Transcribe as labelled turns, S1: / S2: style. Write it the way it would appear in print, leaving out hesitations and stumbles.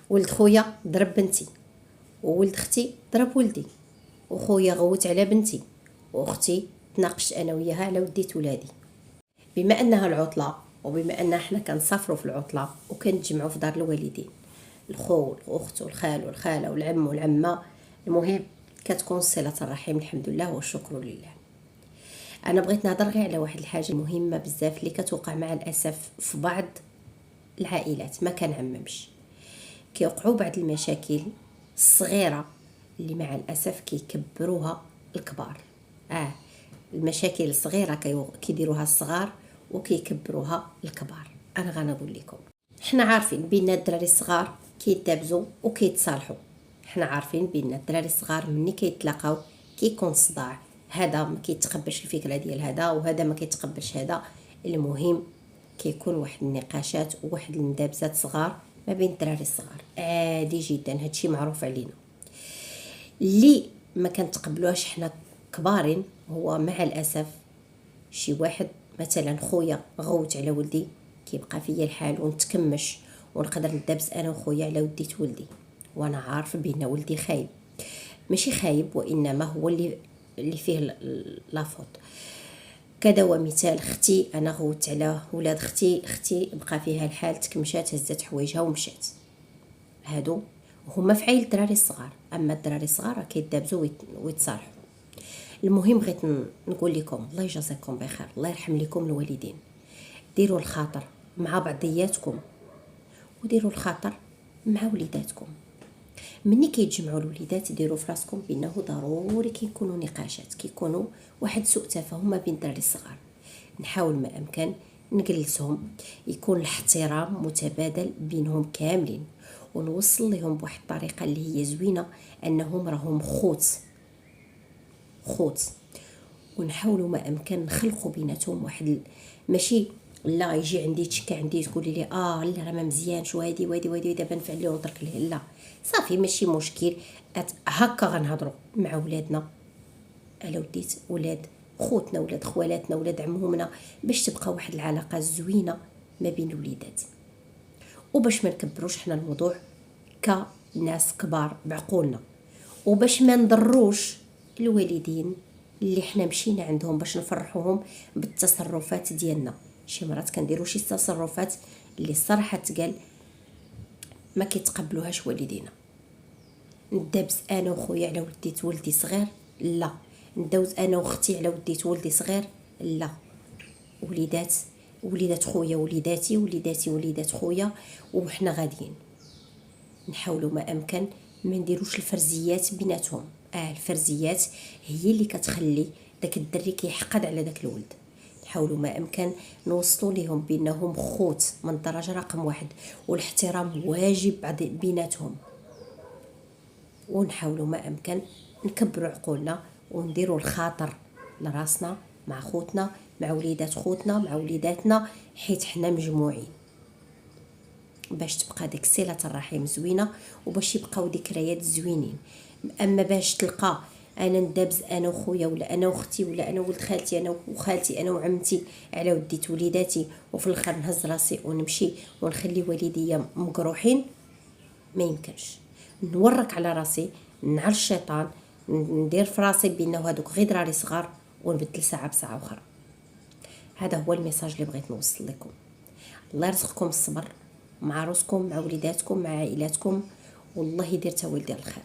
S1: ولد خويا ضرب بنتي، وولد اختي ضرب ولدي، وخويا غوت على بنتي، واختي تناقشت انا وياها على وديت ولادي. بما انها العطله، وبما ان احنا كنسافروا في العطله وكنتجمعوا في دار الوالدين، الخو والاخت والخال والخاله والعم والعمه، المهم كتكون صله الرحم الحمد لله والشكر لله. انا بغيت نهضر غير على واحد الحاجه مهمه بزاف اللي كتوقع مع الاسف في بعض العائلات، ما كنعممش. كيوقعوا بعض المشاكل الصغيره اللي مع الاسف كيكبروها الكبار. المشاكل الصغيره كيديروها الصغار وكيكبروها الكبار. انا غنقول لكم، حنا عارفين بان الدراري الصغار كيتدابزوا وكيتصالحوا، حنا عارفين بان الدراري الصغار ملي كيتلاقاو كيكون صداع، هذا ما كيتقبلش الفكره ديال هذا وهذا ما كيتقبلش هذا. المهم كيكون واحد النقاشات وواحد المدابزات صغار ما بين الدراري الصغار، عادي جدا، هادشي معروف علينا. اللي ما كنتقبلوهاش حنا كبارين هو مع الاسف شي واحد، مثلا خويا غوت على ولدي، كيبقى فيا الحال ونتكمش ونقدر ندابز انا وخويا على وديت ولدي، وانا عارف بان ولدي خايب، ماشي خايب وانما هو اللي فيه لافوت. كذا ومثال اختي، انا غوت على ولاد اختي بقى فيها الحال، تكمشات هزت حوايجها ومشات. هادو هما في عيل الدراري الصغار، اما الدراري الصغار كيدابزوا ويتصالحوا. المهم بغيت نقول لكم الله يجازيكم بخير، الله يرحم لكم الوالدين، ديروا الخاطر مع بعضياتكم وديروا الخاطر مع وليداتكم. مني كيتجمعوا الوليدات ديروا في راسكم بانه ضروري كيكونوا نقاشات، كيكونوا واحد سوء تفاهم ما بين الدراري الصغار. نحاول ما امكن نجلسهم، يكون الاحترام متبادل بينهم كاملين، ونوصل لهم بواحد الطريقه اللي هي زوينه انهم راهم خوت، ونحاولوا ما امكن نخلقوا بيناتهم واحد ماشي لا يجي عندي تشكى عندي تقولي لي لا راه ما مزيانش وهادي وهادي وهادي دابا نفعل ليه ونترك ليه، لا صافي ماشي مشكل، هكا غنهضروا مع ولادنا على وديت ولاد خوتنا، ولاد خوالاتنا، ولاد عمومنا، باش تبقى واحد العلاقه زوينه ما بين الوليدات، وباش ما نكبروش حنا الموضوع كناس كبار بعقولنا، وباش ما نضروش الوالدين اللي حنا مشينا عندهم باش نفرحوهم بالتصرفات ديالنا. شي مرات كنديروا شي تصرفات اللي الصراحه تقال ما كيتقبلوهاش والدينا. ندابز انا وخويا على ولديت ولدي صغير، لا. ندوز انا واختي على ولديت ولدي صغير، لا. وليدات خويا وليداتي، وليداتي وليدات خويا، وحنا غاديين نحاولوا ما امكن ما نديروش الفرزيات بيناتهم. الفرزيات هي اللي كتخلي داك الدري كيحقد على داك الولد. نحاولوا ما امكن نوصلوا لهم بانهم خوت من الدرجه رقم 1، والاحترام واجب بيناتهم، ونحاولوا ما امكن نكبروا عقولنا ونديروا الخاطر لراسنا مع خوتنا، مع وليدات خوتنا، مع وليداتنا، حيت حنا مجموعين، باش تبقى ديك صله الرحم زوينه وباش يبقاو ذكريات زوينين. اما باش تلقى انا ندابز انا وخويا ولا انا واختي ولا انا ولد خالتي انا وخالتي انا وعمتي على وديت وليداتي، وفي الاخر نهز راسي ونمشي ونخلي والديا مقروحين، ما يمكنش. نورك على راسي، نعر الشيطان، ندير في راسي بانه هذوك غير دراري صغار ونبدل ساعه بساعه اخرى. هذا هو الميساج اللي بغيت نوصل لكم. الله يرزقكم الصبر مع راسكم، مع وليداتكم، مع عائلاتكم، والله يدير تا ولدي الخير.